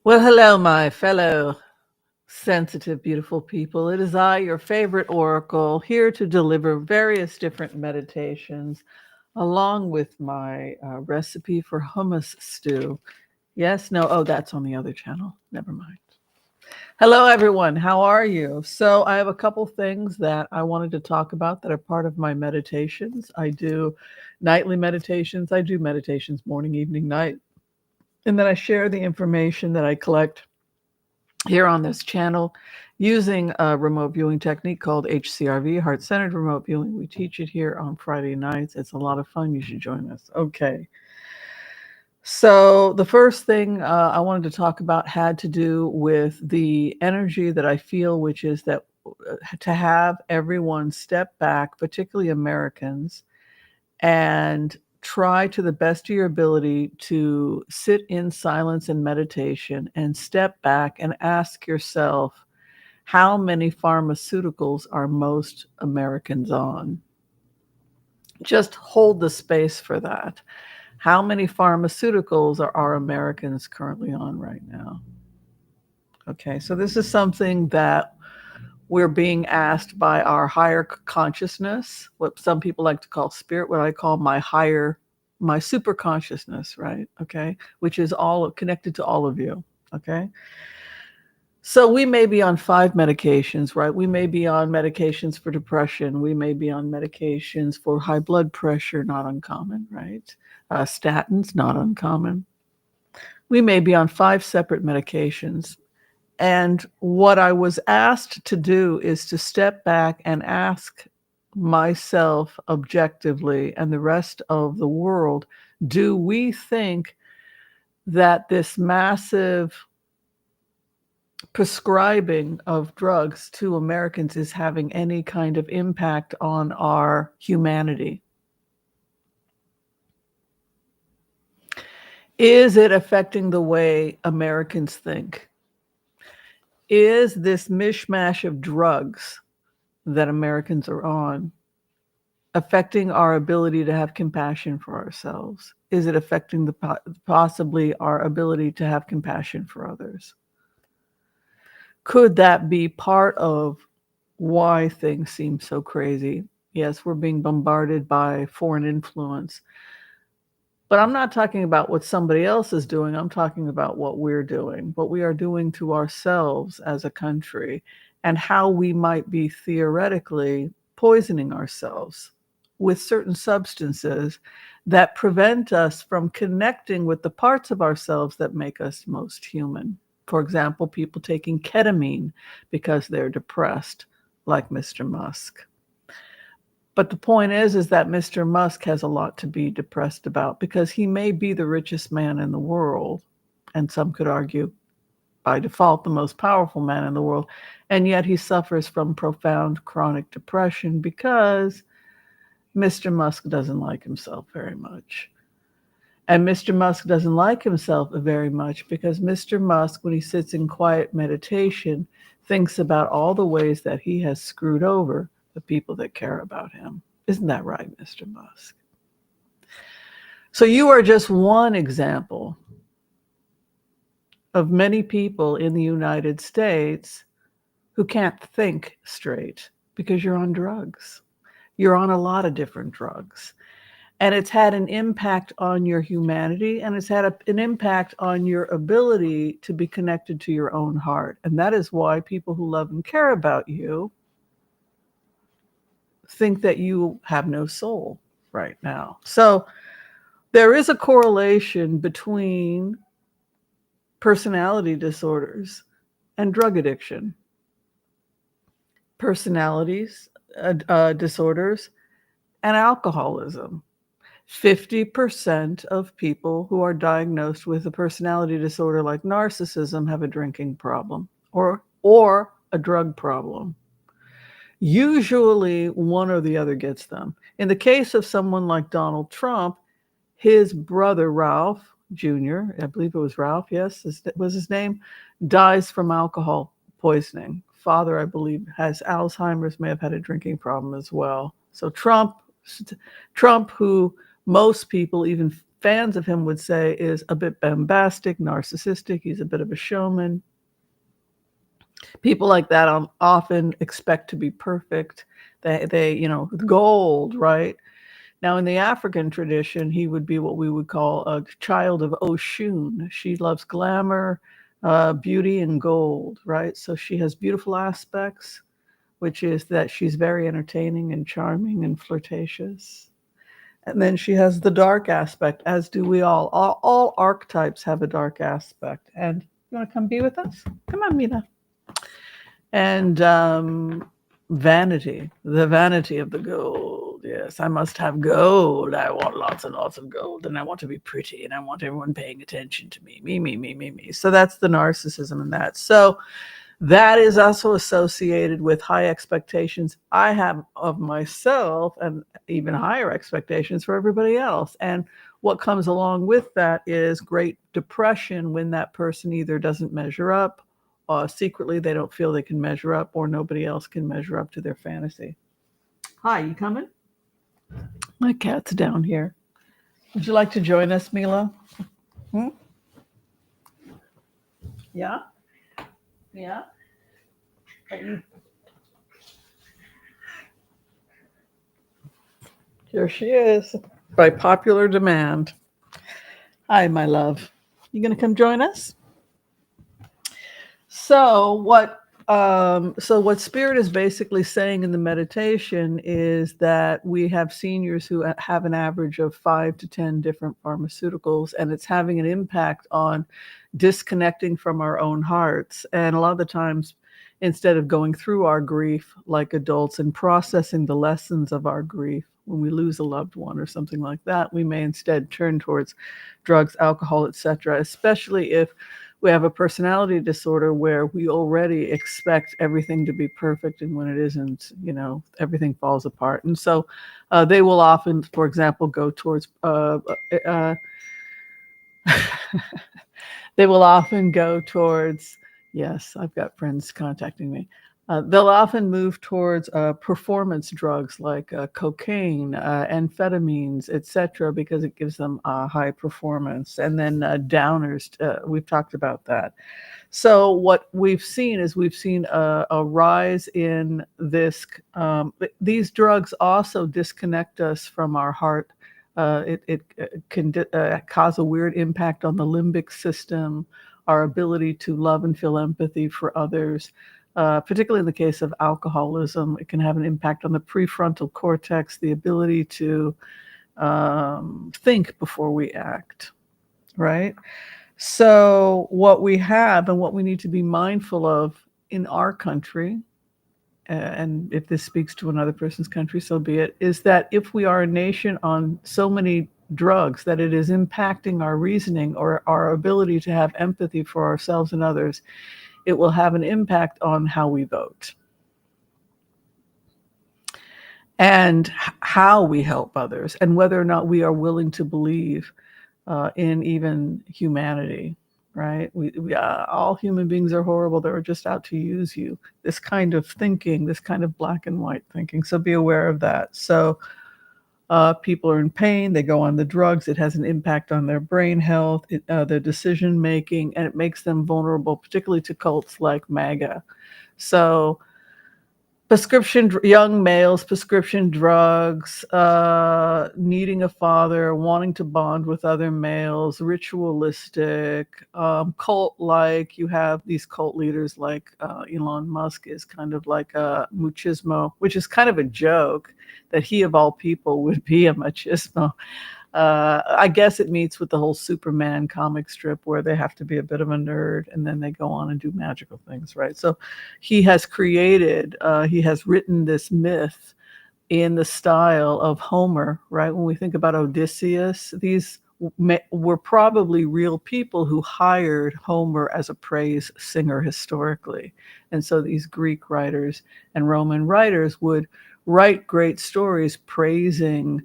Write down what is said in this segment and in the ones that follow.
Well, hello, my fellow sensitive, beautiful people. It is I, your favorite oracle, here to deliver various different meditations along with my recipe for hummus stew. Yes, no, oh, that's on the other channel. Never mind. Hello, everyone. How are you? So, I have a couple things that I wanted to talk about that are part of my meditations. I do nightly meditations, I do meditations morning, evening, night. And then I share the information that I collect here on this channel using a remote viewing technique called HCRV, heart-centered remote viewing. We teach it here on Friday nights. It's a lot of fun. You should join us. Okay. So the first thing I wanted to talk about had to do with the energy that I feel, which is that to have everyone step back, particularly Americans, and try to the best of your ability to sit in silence and meditation and step back and ask yourself, how many pharmaceuticals are most Americans on? Just hold the space for that. How many pharmaceuticals are Americans currently on right now? Okay, so this is something that we're being asked by our higher consciousness, what some people like to call spirit, what I call my super consciousness, right? Okay, which is all connected to all of you. Okay, so we may be on 5 medications, right? We may be on medications for depression. We may be on medications for high blood pressure, not uncommon, right? Statins, not uncommon. We may be on 5 separate medications. And what I was asked to do is to step back and ask myself objectively and the rest of the world, do we think that this massive prescribing of drugs to Americans is having any kind of impact on our humanity? Is it affecting the way Americans think? Is this mishmash of drugs that Americans are on affecting our ability to have compassion for ourselves? Is it affecting possibly our ability to have compassion for others? Could that be part of why things seem so crazy? Yes, we're being bombarded by foreign influence. But I'm not talking about what somebody else is doing. I'm talking about what we're doing, what we are doing to ourselves as a country, and how we might be theoretically poisoning ourselves with certain substances that prevent us from connecting with the parts of ourselves that make us most human. For example, people taking ketamine because they're depressed, like Mr. Musk. But the point is that Mr. Musk has a lot to be depressed about because he may be the richest man in the world, and some could argue by default the most powerful man in the world, and yet he suffers from profound chronic depression because Mr. Musk doesn't like himself very much. And Mr. Musk doesn't like himself very much because Mr. Musk, when he sits in quiet meditation, thinks about all the ways that he has screwed over the people that care about him. Isn't that right, Mr. Musk? So you are just one example of many people in the United States who can't think straight because you're on drugs. You're on a lot of different drugs. And it's had an impact on your humanity, and it's had an impact on your ability to be connected to your own heart. And that is why people who love and care about you think that you have no soul right now. So there is a correlation between personality disorders and drug addiction. Personalities disorders and alcoholism. 50% of people who are diagnosed with a personality disorder like narcissism have a drinking problem or a drug problem. Usually one or the other gets them. In the case of someone like Donald Trump, his brother Ralph Jr., I believe it was Ralph, yes, was his name, dies from alcohol poisoning. Father, I believe, has Alzheimer's, may have had a drinking problem as well. So Trump, who most people, even fans of him would say is a bit bombastic, narcissistic. He's a bit of a showman. People like that often expect to be perfect. They gold, right? Now, in the African tradition, he would be what we would call a child of Oshun. She loves glamour, beauty, and gold, right? So she has beautiful aspects, which is that she's very entertaining and charming and flirtatious. And then she has the dark aspect, as do we all. All archetypes have a dark aspect. And you want to come be with us? Come on, Mina. And vanity, the vanity of the gold. Yes, I must have gold. I want lots and lots of gold, and I want to be pretty, and I want everyone paying attention to me. Me. So that's the narcissism in that. So that is also associated with high expectations I have of myself, and even higher expectations for everybody else. And what comes along with that is great depression when that person either doesn't measure up, secretly they don't feel they can measure up, or nobody else can measure up to their fantasy. Hi, you coming? My cat's down here. Would you like to join us, Mila? Yeah? Yeah? Here she is, by popular demand. Hi, my love. You gonna come join us? So what Spirit is basically saying in the meditation is that we have seniors who have an average of 5 to 10 different pharmaceuticals, and it's having an impact on disconnecting from our own hearts. And a lot of the times, instead of going through our grief like adults and processing the lessons of our grief, when we lose a loved one or something like that, we may instead turn towards drugs, alcohol, etc., especially if we have a personality disorder where we already expect everything to be perfect, and when it isn't, everything falls apart. And so they will often, for example, go towards they will often go towards, yes, I've got friends contacting me. They'll often move towards performance drugs like cocaine, amphetamines, etc., because it gives them high performance. And then downers, we've talked about that. So what we've seen is a rise in this. These drugs also disconnect us from our heart. It can cause a weird impact on the limbic system, our ability to love and feel empathy for others. Particularly in the case of alcoholism, it can have an impact on the prefrontal cortex, the ability to think before we act, right? So what we have and what we need to be mindful of in our country, and if this speaks to another person's country, so be it, is that if we are a nation on so many drugs that it is impacting our reasoning or our ability to have empathy for ourselves and others, it will have an impact on how we vote and how we help others, and whether or not we are willing to believe in even humanity, right? We all human beings are horrible. They're just out to use you. This kind of thinking, this kind of black and white thinking. So be aware of that. So people are in pain. They go on the drugs. It has an impact on their brain health, their decision making, and it makes them vulnerable, particularly to cults like MAGA. So young males, prescription drugs, needing a father, wanting to bond with other males, ritualistic, cult-like. You have these cult leaders like Elon Musk is kind of like a machismo, which is kind of a joke that he of all people would be a machismo. I guess it meets with the whole Superman comic strip where they have to be a bit of a nerd and then they go on and do magical things, right? So he has written this myth in the style of Homer, right? When we think about Odysseus, these were probably real people who hired Homer as a praise singer historically. And so these Greek writers and Roman writers would write great stories praising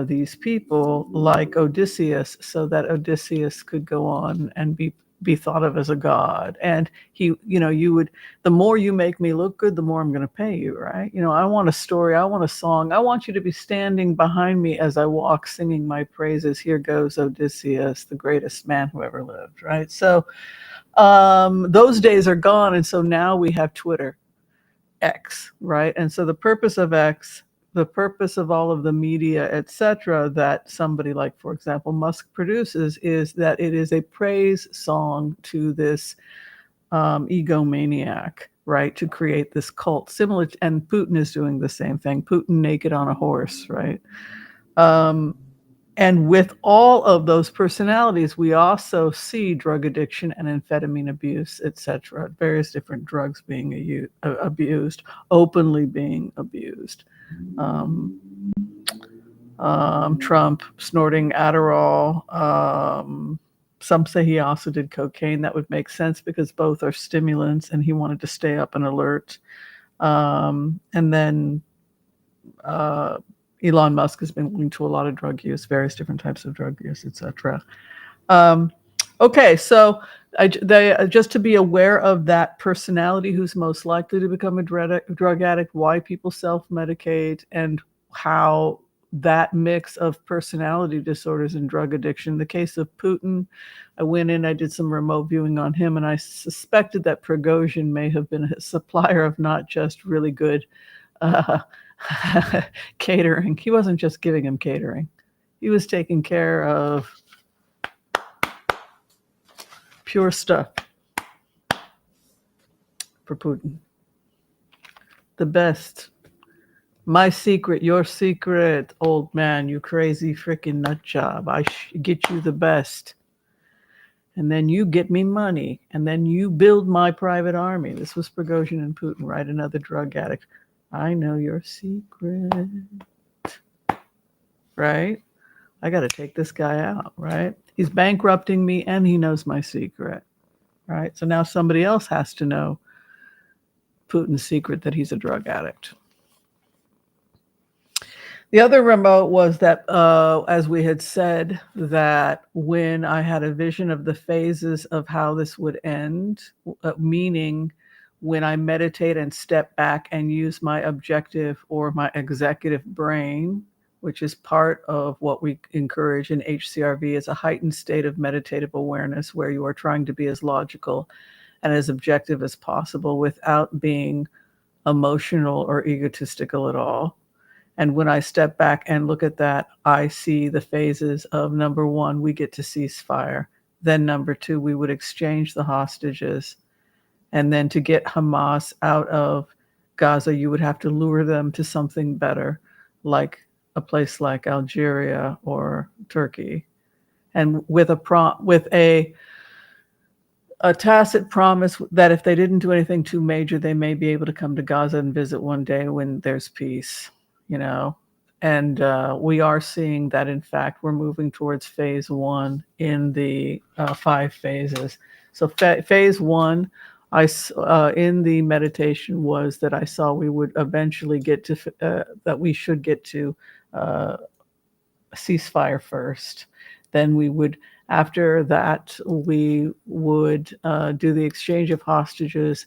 these people like Odysseus, so that Odysseus could go on and be be thought of as a god. And you would, the more you make me look good, the more I'm going to pay you, right? I want a story, I want a song, I want you to be standing behind me as I walk, singing my praises. Here goes Odysseus, the greatest man who ever lived, right? So those days are gone. And so now we have Twitter, X, right? And so the purpose of X, the purpose of all of the media, etc., that somebody like, for example, Musk produces, is that it is a praise song to this egomaniac, right? To create this cult, similar, and Putin is doing the same thing. Putin naked on a horse, right? And with all of those personalities, we also see drug addiction and amphetamine abuse, etc., various different drugs being abused, openly being abused. Trump snorting Adderall. Some say he also did cocaine. That would make sense because both are stimulants, and he wanted to stay up and alert. And then Elon Musk has been linked to a lot of drug use, various different types of drug use, etc. Okay, so just to be aware of that personality who's most likely to become a drug addict, why people self-medicate, and how that mix of personality disorders and drug addiction. In the case of Putin, I went in, I did some remote viewing on him, and I suspected that Prigozhin may have been a supplier of not just really good catering. He wasn't just giving him catering. He was taking care of pure stuff for Putin. The best. My secret, your secret, old man, you crazy freaking nut job. I get you the best. And then you get me money. And then you build my private army. This was Prigozhin and Putin, right? Another drug addict. I know your secret. Right? I got to take this guy out, right? He's bankrupting me and he knows my secret, right? So now somebody else has to know Putin's secret that he's a drug addict. The other remote was that, as we had said, that when I had a vision of the phases of how this would end, meaning when I meditate and step back and use my objective or my executive brain, which is part of what we encourage in HCRV, is a heightened state of meditative awareness where you are trying to be as logical and as objective as possible without being emotional or egotistical at all. And when I step back and look at that, I see the phases of, number one, we get to ceasefire. Then number two, we would exchange the hostages. And then to get Hamas out of Gaza, you would have to lure them to something better, like a place like Algeria or Turkey. And with a tacit promise that if they didn't do anything too major, they may be able to come to Gaza and visit one day when there's peace. And we are seeing that, in fact, we're moving towards phase one in the 5 phases. So phase one, in the meditation, was that I saw we would eventually get to, that we should get to ceasefire first. Then we would, after that, we would do the exchange of hostages,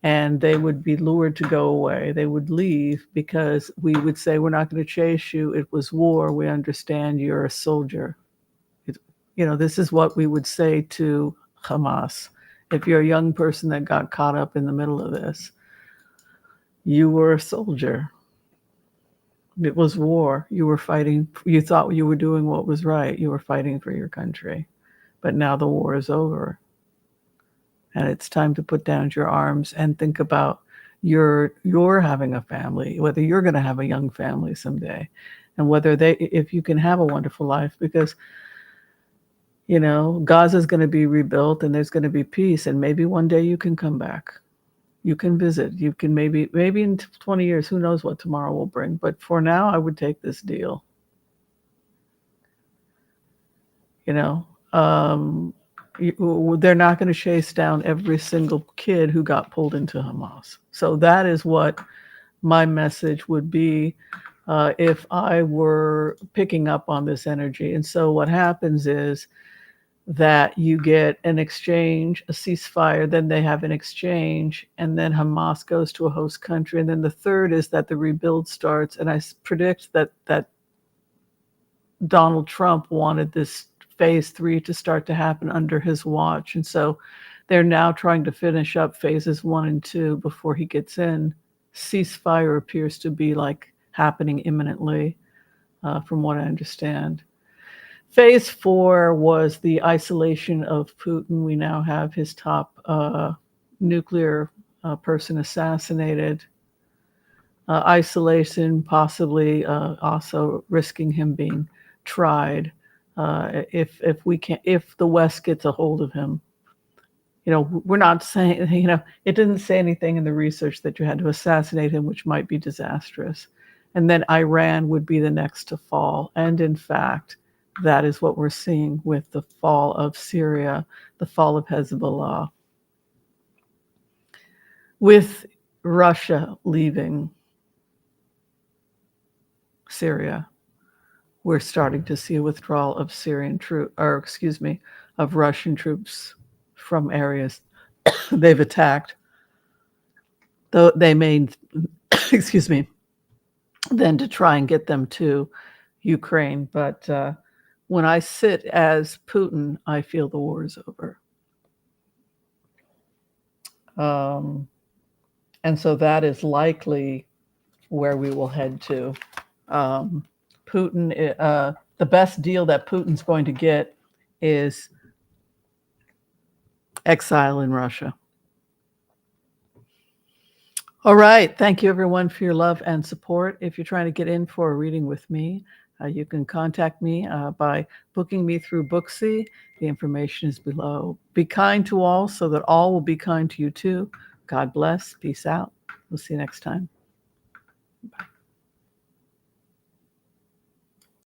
and they would be lured to go away. They would leave because we would say, we're not going to chase you. It was war. We understand you're a soldier. This is what we would say to Hamas. If you're a young person that got caught up in the middle of this, you were a soldier. It was war. You were fighting. You thought you were doing what was right. You were fighting for your country. But now the war is over. And it's time to put down your arms and think about you're having a family, whether you're going to have a young family someday, and if you can have a wonderful life, because, Gaza is going to be rebuilt and there's going to be peace. And maybe one day you can come back. You can visit. You can maybe in 20 years, who knows what tomorrow will bring. But for now, I would take this deal. They're not going to chase down every single kid who got pulled into Hamas. So that is what my message would be if I were picking up on this energy. And so what happens is that you get an exchange, a ceasefire, then they have an exchange, and then Hamas goes to a host country. And then the third is that the rebuild starts. And I predict that Donald Trump wanted this phase 3 to start to happen under his watch. And so they're now trying to finish up phases 1 and 2 before he gets in. Ceasefire appears to be like happening imminently, from what I understand. Phase 4 was the isolation of Putin. We now have his top nuclear person assassinated. Isolation, possibly also risking him being tried if the West gets a hold of him. We're not saying, it didn't say anything in the research that you had to assassinate him, which might be disastrous. And then Iran would be the next to fall. And in fact, that is what we're seeing with the fall of Syria, the fall of Hezbollah. With Russia leaving Syria, we're starting to see a withdrawal of of Russian troops from areas they've attacked. Though they may, then to try and get them to Ukraine. But when I sit as Putin, I feel the war is over. And so that is likely where we will head to. Putin, the best deal that Putin's going to get is exile in Russia. All right. Thank you, everyone, for your love and support. If you're trying to get in for a reading with me, you can contact me by booking me through Booksy. The information is below. Be kind to all so that all will be kind to you too. God bless. Peace out. We'll see you next time. Bye.